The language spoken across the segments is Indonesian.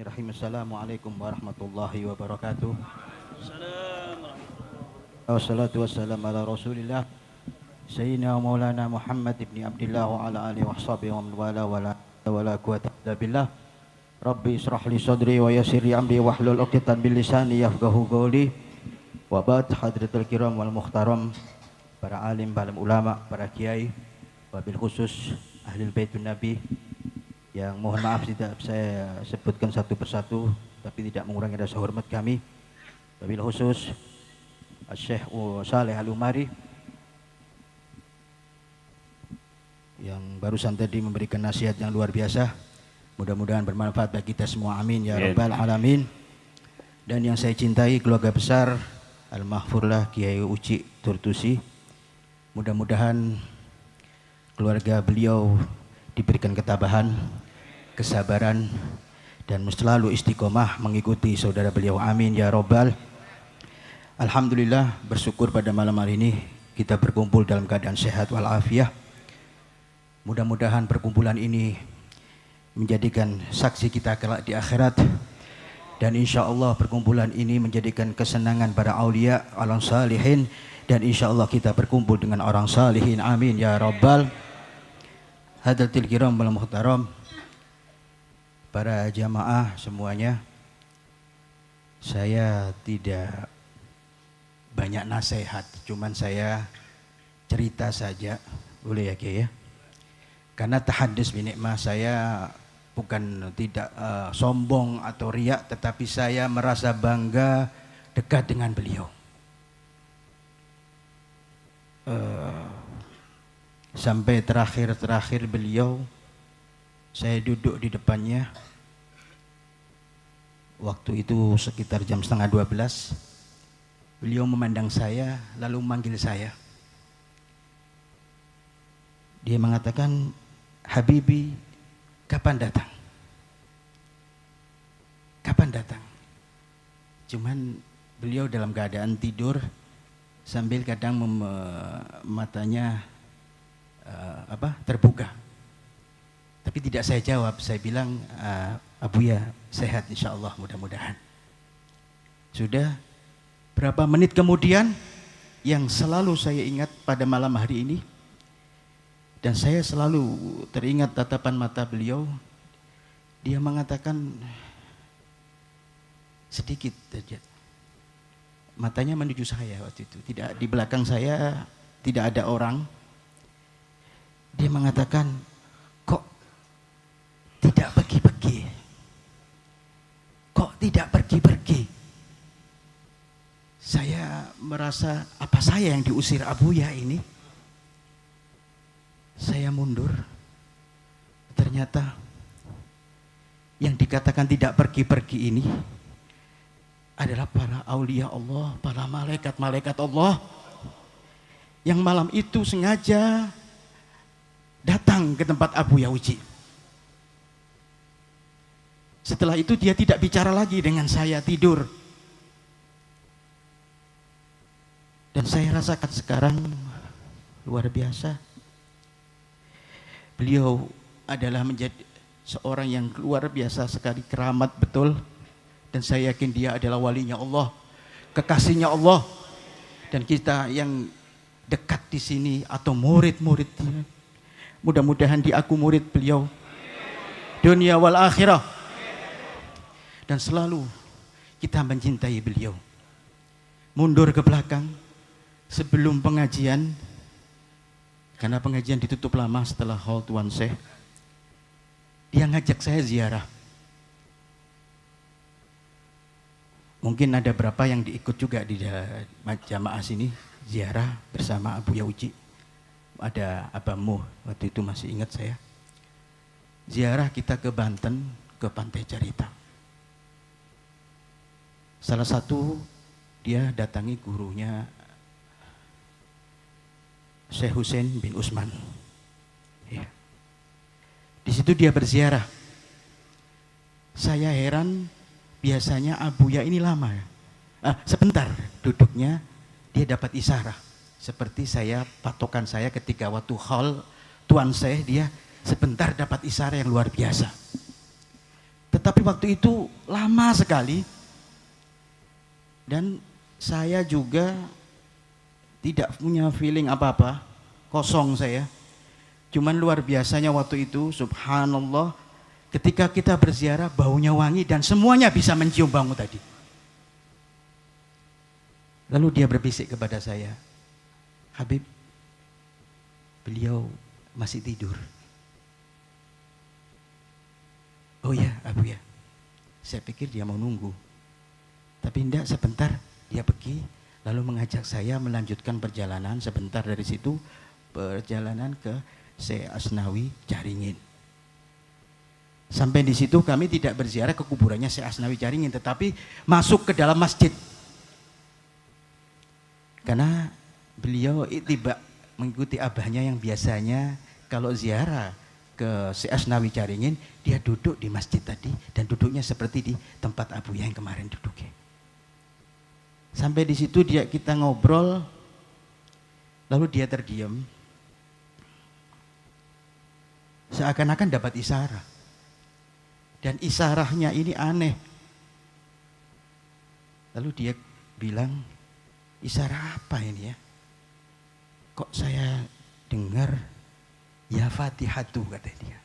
Bismillahirrahmanirrahim. Assalamualaikum warahmatullahi wabarakatuh. Wassalatu wassalamu ala rasulillah Sayyidina wa maulana Muhammad ibn Abdillah wa ala alihi wa sahbihi wa man wala wala quwwata illa billah. Rabbi israh li sadri wa yassir li amri wahlul 'uqdatam min lisani yafqahu qawli. Wa ba'd, hadratul kiram wal muhtaram, para alim, para ulama, para kiai, wabil khusus ahli baitun nabi yang mohon maaf tidak saya sebutkan satu persatu, tapi tidak mengurangi rasa hormat kami. Wabil khusus Syekh Saleh Al-Umari yang barusan tadi memberikan nasihat yang luar biasa. Mudah-mudahan bermanfaat bagi kita semua, amin ya rabbal alamin. Dan yang saya cintai, keluarga besar Al-Mahfurlah Kiai Uci Turtusi, mudah-mudahan keluarga beliau diberikan ketabahan, kesabaran, dan selalu istiqomah mengikuti saudara beliau, amin ya robbal. Alhamdulillah, bersyukur pada malam hari ini kita berkumpul dalam keadaan sehat walafiat. Mudah-mudahan perkumpulan ini menjadikan saksi kita kelak di akhirat, dan insya Allah perkumpulan ini menjadikan kesenangan para aulia alam salihin, dan insya Allah kita berkumpul dengan orang salihin, amin ya robbal. Hadratil kiram wal muhtaram, para jamaah semuanya, saya tidak banyak nasihat, cuman saya cerita saja, boleh ya Kiai ya? Karena tahadus binikmah, saya bukan tidak sombong atau riak, tetapi saya merasa bangga dekat dengan beliau. Sampai terakhir beliau, saya duduk di depannya, waktu itu sekitar jam 11:30, beliau memandang saya lalu memanggil saya. Dia mengatakan, Habibi, kapan datang? Kapan datang? Cuman beliau dalam keadaan tidur sambil kadang matanya terbuka. Tapi tidak saya jawab, saya bilang, Abuya sehat insya Allah, mudah-mudahan. Sudah berapa menit kemudian, yang selalu saya ingat pada malam hari ini, dan saya selalu teringat tatapan mata beliau, dia mengatakan sedikit saja, matanya menuju saya waktu itu, tidak di belakang saya, tidak ada orang. Dia mengatakan, kok tidak pergi-pergi? Kok tidak pergi-pergi? Saya merasa, apa saya yang diusir Abuya ini? Saya mundur. Ternyata yang dikatakan tidak pergi-pergi ini adalah para aulia Allah, para malaikat-malaikat Allah yang malam itu sengaja datang ke tempat Abuya Uci. Setelah itu dia tidak bicara lagi dengan saya, tidur. Dan saya rasakan sekarang luar biasa. Beliau adalah menjadi seorang yang luar biasa sekali, keramat betul. Dan saya yakin dia adalah walinya Allah, kekasihnya Allah. Dan kita yang dekat di sini atau murid-muridnya, mudah-mudahan di aku murid beliau dunia wal akhirah, dan selalu kita mencintai beliau. Mundur ke belakang sebelum pengajian, karena pengajian ditutup lama setelah haul Tuan Syekh, dia ngajak saya ziarah. Mungkin ada berapa yang diikut juga di jamaah sini ziarah bersama Abuya Uci. Ada Abamu, waktu itu masih ingat saya. Ziarah kita ke Banten, ke Pantai Carita. Salah satu dia datangi gurunya Syekh Hussein bin Usman. Ya. Di situ dia berziarah. Saya heran, biasanya Abuya ini lama. Sebentar duduknya, dia dapat isyarah. Seperti saya, patokan saya ketika waktu haul Tuan Syekh, dia sebentar dapat isyarah yang luar biasa. Tetapi waktu itu lama sekali dan saya juga tidak punya feeling apa-apa, kosong saya. Cuman luar biasanya waktu itu, subhanallah, ketika kita berziarah baunya wangi dan semuanya bisa mencium bau tadi. Lalu dia berbisik kepada saya, Habib, beliau masih tidur. Oh ya, Abu ya. Saya pikir dia mau nunggu. Tapi tidak, sebentar dia pergi lalu mengajak saya melanjutkan perjalanan sebentar dari situ, perjalanan ke Syekh Asnawi Caringin. Sampai di situ kami tidak berziarah ke kuburannya Syekh Asnawi Caringin, tetapi masuk ke dalam masjid. Karena beliau tiba mengikuti abahnya yang biasanya kalau ziarah ke Syekh Asnawi Caringin, dia duduk di masjid tadi dan duduknya seperti di tempat Abu yang kemarin duduknya. Sampai di situ kita ngobrol, lalu dia terdiam, seakan-akan dapat isyarat. Dan isyarahnya ini aneh. Lalu dia bilang, isyarah apa ini ya? Kok saya dengar ya Fatihatu, kata dia.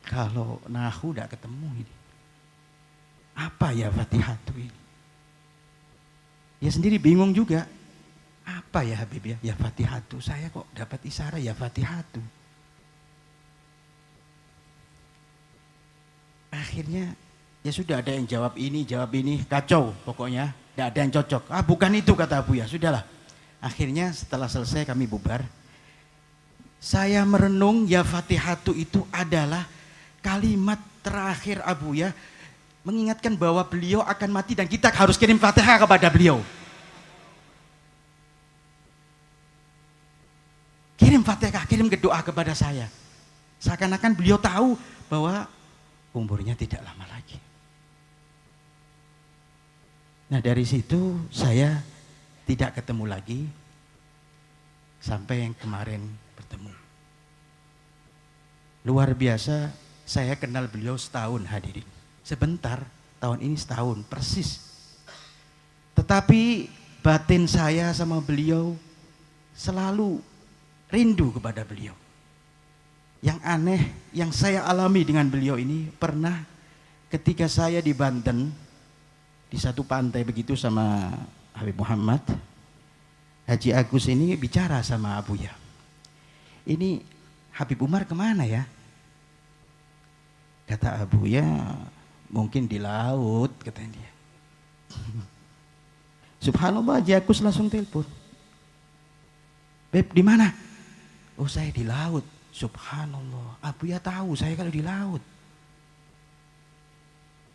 Kalau nahu tidak ketemu ini. Apa ya Fatihatu ini? Dia sendiri bingung juga. Apa ya Habib ya? Ya Fatihatu. Saya kok dapat isyarat ya Fatihatu. Akhirnya ya sudah, ada yang jawab ini, kacau pokoknya. Tidak ada yang cocok. Ah bukan itu, kata Abu ya. Sudahlah. Akhirnya setelah selesai kami bubar. Saya merenung ya Fatihatu itu adalah kalimat terakhir Abu ya, mengingatkan bahwa beliau akan mati dan kita harus kirim Fatihah kepada beliau. Kirim Fatihah, kirim doa kepada saya. Seakan-akan beliau tahu bahwa umurnya tidak lama lagi. Nah dari situ saya tidak ketemu lagi sampai yang kemarin bertemu. Luar biasa, saya kenal beliau setahun hadirin. Sebentar, tahun ini setahun persis. Tetapi batin saya sama beliau selalu rindu kepada beliau. Yang aneh yang saya alami dengan beliau ini, pernah ketika saya di Banten di satu pantai begitu sama Habib Muhammad, Haji Agus ini bicara sama Abu ya. Ini Habib Umar kemana ya? Kata Abu ya, mungkin di laut, katanya dia. Subhanallah, Haji Agus langsung telepon. Beb, di mana? Oh, saya di laut. Subhanallah, Abu ya tahu saya kalau di laut.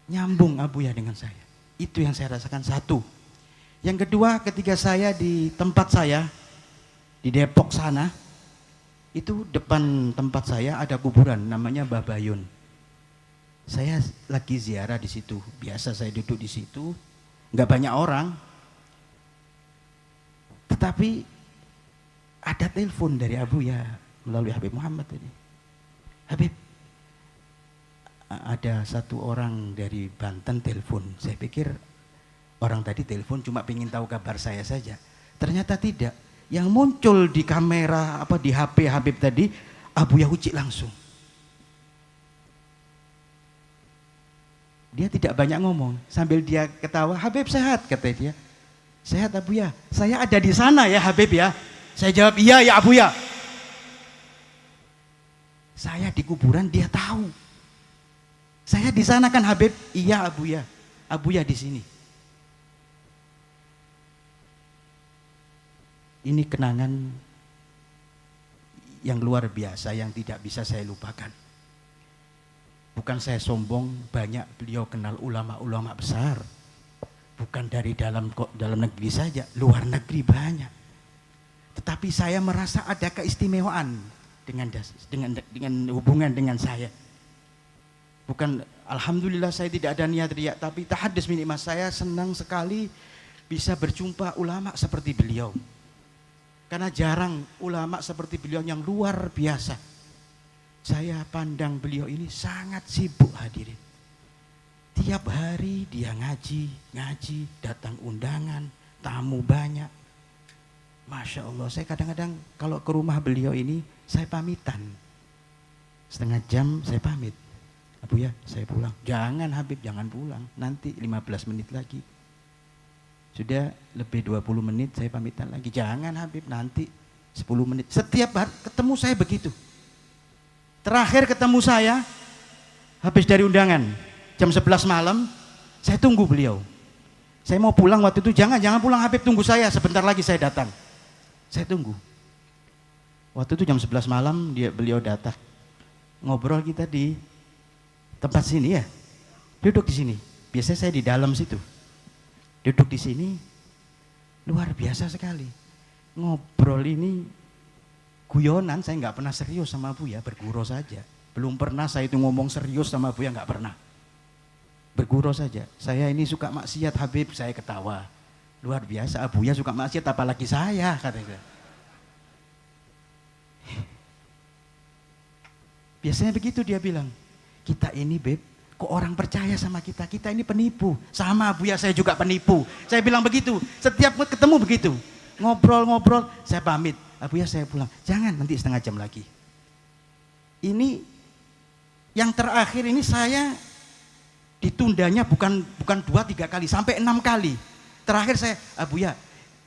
Nyambung Abu ya dengan saya. Itu yang saya rasakan satu. Yang kedua, ketika saya di tempat saya di Depok sana, itu depan tempat saya ada kuburan namanya Mbah Bayun. Saya lagi ziarah di situ. Biasa saya duduk di situ, nggak banyak orang. Tetapi ada telepon dari Abu ya melalui Habib Muhammad tadi. Habib, ada satu orang dari Banten telepon. Saya pikir orang tadi telepon cuma pengen tahu kabar saya saja. Ternyata tidak. Yang muncul di kamera di HP Habib tadi, Abu Yahuci langsung. Dia tidak banyak ngomong, sambil dia ketawa, Habib sehat, kata dia. Sehat Abu ya, saya ada di sana ya Habib ya. Saya jawab, iya ya Abu ya. Saya di kuburan, dia tahu. Saya di sana kan Habib, iya Abu ya. Abu ya di sini. Ini kenangan yang luar biasa yang tidak bisa saya lupakan. Bukan saya sombong, banyak beliau kenal ulama-ulama besar. Bukan dari dalam negeri saja, luar negeri banyak. Tetapi saya merasa ada keistimewaan dengan hubungan dengan saya. Bukan, alhamdulillah saya tidak ada niat riya, tapi tahadus minimal saya senang sekali bisa berjumpa ulama seperti beliau. Karena jarang ulama seperti beliau yang luar biasa. Saya pandang beliau ini sangat sibuk hadirin. Tiap hari dia ngaji, datang undangan, tamu banyak. Masya Allah, saya kadang-kadang kalau ke rumah beliau ini, saya pamitan. Setengah jam saya pamit. Abu ya, saya pulang. Jangan Habib, jangan pulang. Nanti 15 menit lagi. Sudah lebih 20 menit saya pamitan lagi. Jangan Habib, nanti 10 menit. Setiap hari ketemu saya begitu. Terakhir ketemu saya, habis dari undangan, jam 11 malam, saya tunggu beliau. Saya mau pulang waktu itu, jangan pulang Habib, tunggu saya, sebentar lagi saya datang. Saya tunggu. Waktu itu jam 11 malam, beliau datang. Ngobrol kita di tempat sini ya, duduk di sini. Biasanya saya di dalam situ. Duduk di sini, luar biasa sekali. Ngobrol ini guyonan, saya nggak pernah serius sama Buya, bergurau saja. Belum pernah saya itu ngomong serius sama Buya, nggak pernah. Bergurau saja. Saya ini suka maksiat Habib, saya ketawa. Luar biasa, Buya suka maksiat apalagi saya, katanya. Biasanya begitu dia bilang, kita ini Beb, kok orang percaya sama kita, kita ini penipu. Sama Buya saya juga penipu. Saya bilang begitu, setiap ketemu begitu. Ngobrol, saya pamit. Abu ya saya pulang, jangan nanti setengah jam lagi. Ini yang terakhir ini saya ditundanya bukan 2-3 kali, sampai 6 kali. Terakhir saya, Abu ya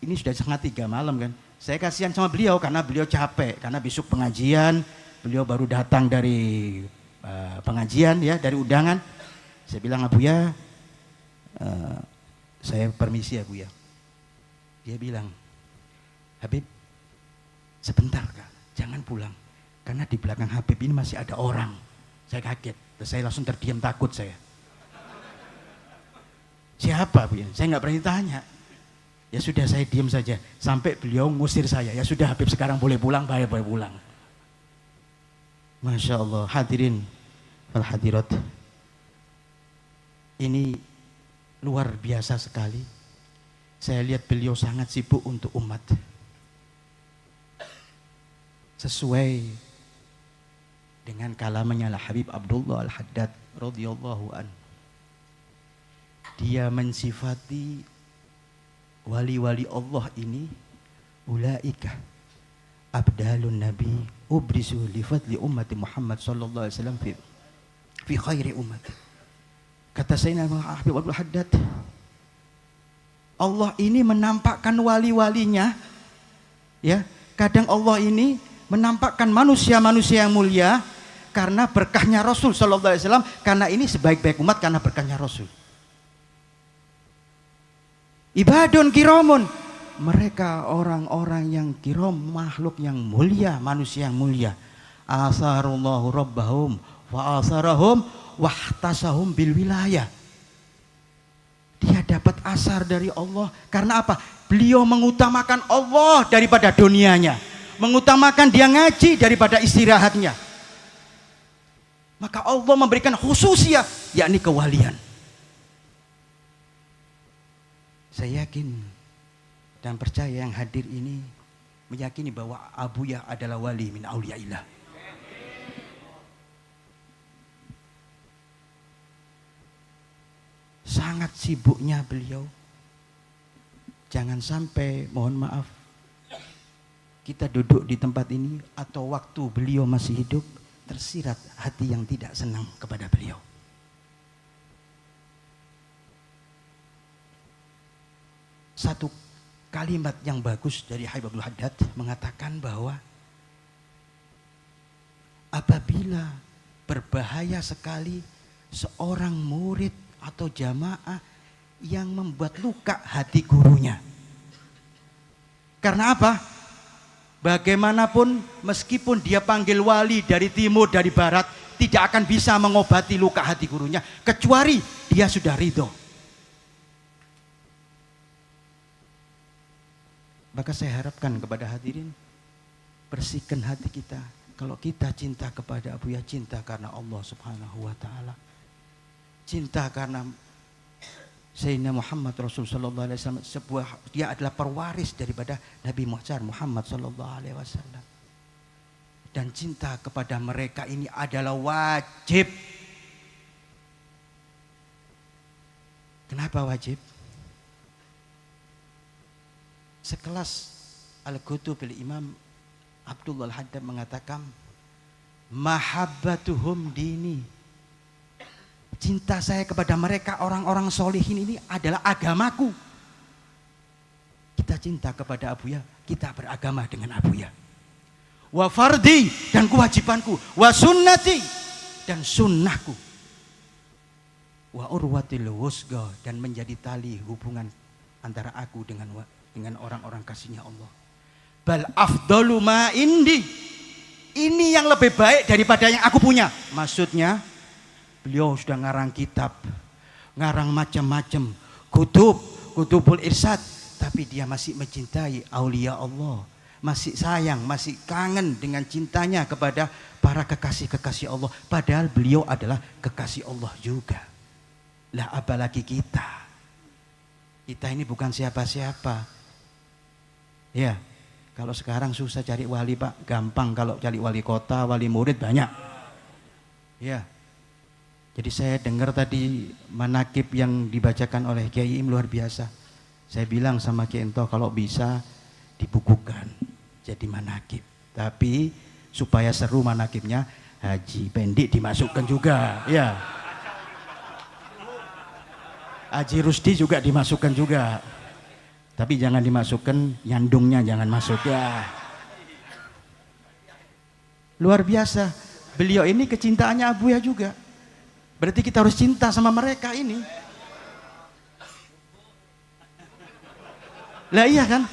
ini sudah setengah 3 malam kan. Saya kasihan sama beliau karena beliau capek, karena besok pengajian, beliau baru datang dari pengajian ya, dari undangan. Saya bilang Abu ya, saya permisi Abu ya. Dia bilang, Habib, sebentar Kak, jangan pulang. Karena di belakang Habib ini masih ada orang. Saya kaget, saya langsung terdiam takut saya. Siapa Bu? Saya nggak berani tanya. Ya sudah saya diam saja. Sampai beliau ngusir saya. Ya sudah Habib sekarang boleh pulang, boleh pulang. Masya Allah, hadirin wal hadirat. Ini luar biasa sekali. Saya lihat beliau sangat sibuk untuk umat. Sesuai dengan kalamnya Habib Abdullah Al-Haddad radhiyallahu an. Dia mensifati wali-wali Allah ini, ulaika abdalun nabi ubrisu li fadli ummati Muhammad sallallahu alaihi wasallam fi khairi ummati. Kata Sayyidina Habib Abdul Haddad, Allah ini menampakkan wali-walinya, ya. Kadang Allah ini menampakkan manusia-manusia yang mulia karena berkahnya Rasul sallallahu alaihi wasallam, karena ini sebaik-baik umat karena berkahnya Rasul. Ibadun kiramun, mereka orang-orang yang kiram, makhluk yang mulia, manusia yang mulia. Asarullahu rabbahum wa asarahum wahtasahum bil wilayah. Dia dapat asar dari Allah karena apa? Beliau mengutamakan Allah daripada dunianya, mengutamakan dia ngaji daripada istirahatnya. Maka Allah memberikan khususiyah, yakni kewalian. Saya yakin dan percaya yang hadir ini meyakini bahwa Abuya adalah wali min auliyaillah. Sangat sibuknya beliau. Jangan sampai, mohon maaf, kita duduk di tempat ini atau waktu beliau masih hidup tersirat hati yang tidak senang kepada beliau. Satu kalimat yang bagus dari Habib Abdul Haddad mengatakan bahwa apabila berbahaya sekali seorang murid atau jamaah yang membuat luka hati gurunya. Karena apa? Bagaimanapun meskipun dia panggil wali dari timur, dari barat, tidak akan bisa mengobati luka hati gurunya kecuali dia sudah ridho. Maka saya harapkan kepada hadirin, bersihkan hati kita. Kalau kita cinta kepada Abuya, cinta karena Allah Subhanahu wa taala. Cinta karena Sayyidina Muhammad Rasul sallallahu alaihi wasallam, dia adalah perwaris daripada Nabi Muhammad sallallahu alaihi wasallam. dan cinta kepada mereka ini adalah wajib. Kenapa wajib? Sekelas Al-Qutub Imam Abdullah Al-Haddad mengatakan, mahabbatuhum dini. Cinta saya kepada mereka orang-orang solihin ini adalah agamaku. Kita cinta kepada Abuya, kita beragama dengan Abuya. Wa fardi, dan kewajibanku. Wa sunnati, dan sunnahku. Wa urwatil wusga, dan menjadi tali hubungan antara aku dengan orang-orang kasihnya Allah. Bal afdalu ma indi, ini yang lebih baik daripada yang aku punya. Maksudnya beliau sudah ngarang kitab, ngarang macam-macam kutubul irsyad, tapi dia masih mencintai aulia Allah, masih sayang, masih kangen dengan cintanya kepada para kekasih-kekasih Allah, padahal beliau adalah kekasih Allah juga. Lah apalagi kita ini bukan siapa-siapa. Ya, kalau sekarang susah cari wali Pak, gampang kalau cari wali kota, wali murid banyak. Ya, jadi saya dengar tadi manakib yang dibacakan oleh Kiai luar biasa. Saya bilang sama Kiai Ento kalau bisa dibukukan jadi manakib. Tapi supaya seru manakibnya, Haji Pendik dimasukkan juga. Ya, Haji Rusdi juga dimasukkan juga. Tapi jangan dimasukkan nyandungnya, jangan masuk ya. Luar biasa. Beliau ini kecintaannya Abuya juga. Berarti kita harus cinta sama mereka ini. Lah iya kan?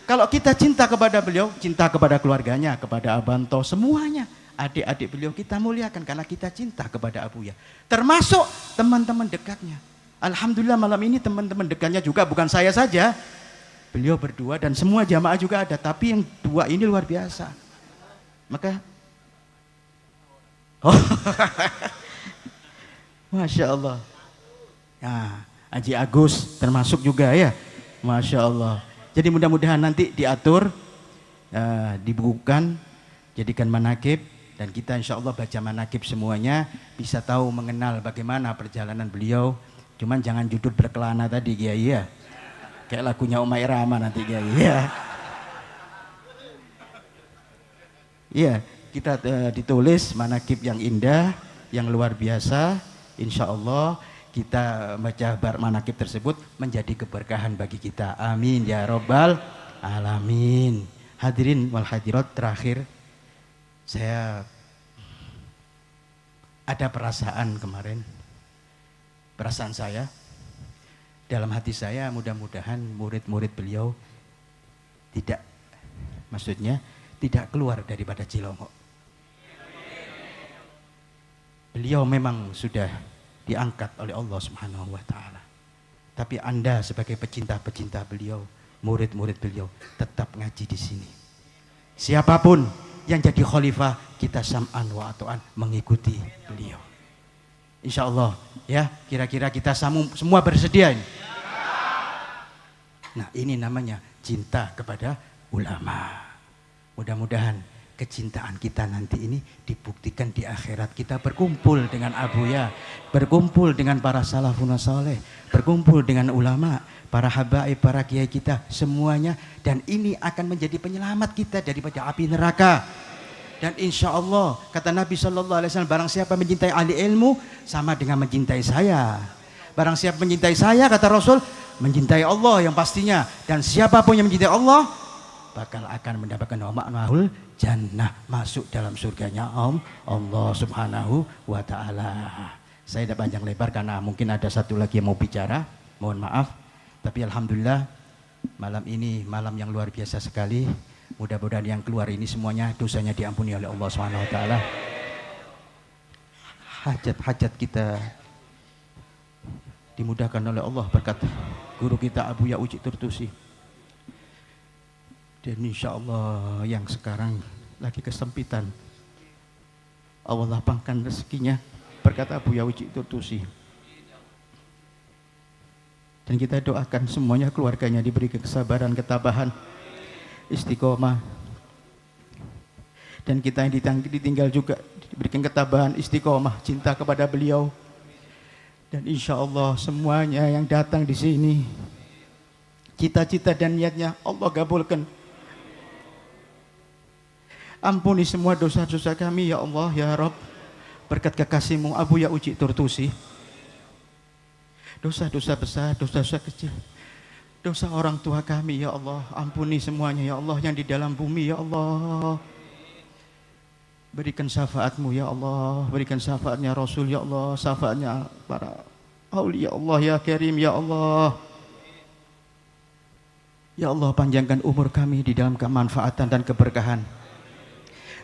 Kalau kita cinta kepada beliau, cinta kepada keluarganya, kepada Abanto, semuanya. Adik-adik beliau kita muliakan karena kita cinta kepada Abuya. Termasuk teman-teman dekatnya. Alhamdulillah malam ini teman-teman dekatnya juga, bukan saya saja. Beliau berdua dan semua jamaah juga ada, tapi yang dua ini luar biasa. Maka Masya Allah. Nah, Haji Agus termasuk juga ya. Masya Allah. Jadi mudah-mudahan nanti diatur, dibukukan, jadikan manakib, dan kita insya Allah baca manakib semuanya, bisa tahu mengenal bagaimana perjalanan beliau. Cuman jangan judul berkelana tadi Kiai ya. Kayak lagunya Umay Rama nanti Kiai ya. Iya, kita ditulis manakib yang indah, yang luar biasa. Insya Allah kita baca manakib tersebut menjadi keberkahan bagi kita. Amin ya Rabbal Alamin. Hadirin wal hadirat, terakhir saya ada perasaan kemarin. Perasaan saya, dalam hati saya mudah-mudahan murid-murid beliau tidak keluar daripada Cilongok. Beliau memang sudah diangkat oleh Allah Subhanahu wa taala. Tapi Anda sebagai pecinta-pecinta beliau, murid-murid beliau, tetap ngaji di sini. Siapapun yang jadi khalifah, kita sam'an wa ato'an mengikuti beliau. Insya Allah ya, kira-kira kita semua bersedia ini. Nah ini namanya cinta kepada ulama. Mudah-mudahan kecintaan kita nanti ini dibuktikan di akhirat. Kita berkumpul dengan Abuya, berkumpul dengan para salafun saleh, berkumpul dengan ulama, para habaib, para kiai kita semuanya, dan ini akan menjadi penyelamat kita daripada api neraka. Dan insya Allah kata Nabi SAW, barang siapa mencintai ahli ilmu sama dengan mencintai saya. Barang siapa mencintai saya, kata Rasul, mencintai Allah yang pastinya. Dan siapapun yang mencintai Allah bakal akan mendapatkan ma'nahul jannah, masuk dalam surganya Allah Subhanahu wa ta'ala. Saya tidak panjang lebar karena mungkin ada satu lagi yang mau bicara, mohon maaf. Tapi alhamdulillah malam ini malam yang luar biasa sekali. Mudah-mudahan yang keluar ini semuanya dosanya diampuni oleh Allah Subhanahu wa taala. Hajat-hajat kita dimudahkan oleh Allah berkat guru kita Abuya Uci Turtusi. Dan insya Allah yang sekarang lagi kesempitan, Allah lapangkan rezekinya berkat Abuya Uci Turtusi. Dan kita doakan semuanya keluarganya diberi kesabaran, ketabahan, istiqomah, Dan kita yang ditinggal juga diberikan ketabahan, istiqomah, cinta kepada beliau. Dan insya Allah semuanya yang datang di sini, cita-cita dan niatnya Allah kabulkan. Ampuni semua dosa-dosa kami ya Allah ya Rabb. Berkat kekasih-Mu Abu Ya Uci Turtusi. Dosa-dosa besar, dosa-dosa kecil, dosa orang tua kami ya Allah, ampuni semuanya ya Allah yang di dalam bumi ya Allah. Berikan syafaat-Mu ya Allah, berikan syafaatnya Rasul ya Allah, syafaatnya para aulia Allah ya Karim ya Allah. Ya Allah, panjangkan umur kami di dalam kemanfaatan dan keberkahan.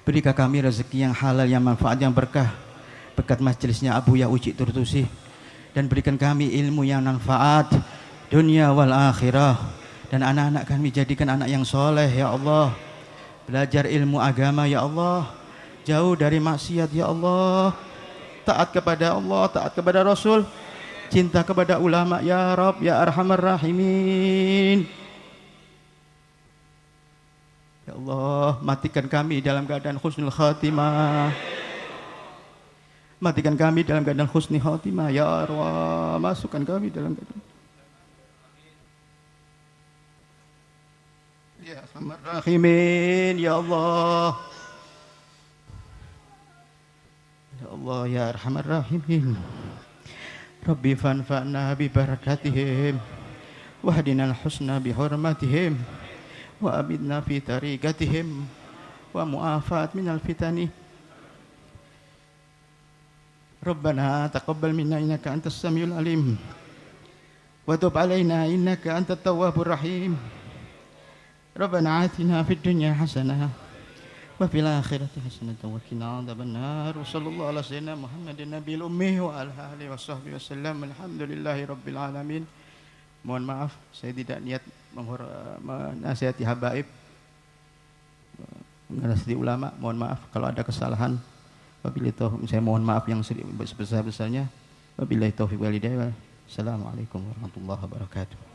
Berikan kami rezeki yang halal, yang manfaat, yang berkah berkat majelisnya Abu Ya Uci Turtusi. Dan berikan kami ilmu yang manfaat dunia wal akhirah. Dan anak-anak kami jadikan anak yang soleh ya Allah. Belajar ilmu agama ya Allah, jauh dari maksiat ya Allah, taat kepada Allah, taat kepada Rasul, cinta kepada ulama ya Rabb ya Arhamar Rahimin. Ya Allah, matikan kami dalam keadaan husnul khatimah. Matikan kami dalam keadaan husnul khatimah ya Allah. Masukkan kami dalam keadaan ya Arhamar Rahimin ya Allah. Ya Allah ya Arhamar Rahimin. Rabbi fanfa'na bi barakatihim wahdina al-husna bi hurmatihim wa abidna fi tariqatihim wa mu'afat minal fitani. Rabbana taqabbal minna innaka antas samiul alim wa tub alaina innaka antat tawwabur rahim. Rabbana atina fid dunya hasanah wa fil akhirati hasanatan wa qina adzabannar. Sallallahu ala sayyidina Muhammadin nabiyil ummi wa ala alihi washabbihi wasallam. Alhamdulillahi rabbil alamin. Mohon maaf saya tidak niat menasihati habaib, menasihati ulama. Mohon maaf kalau ada kesalahan. Wabillahi taufiq, saya mohon maaf yang sebesar-besarnya. Wabillahi taufiq wal hidayah. Assalamualaikum warahmatullahi wabarakatuh.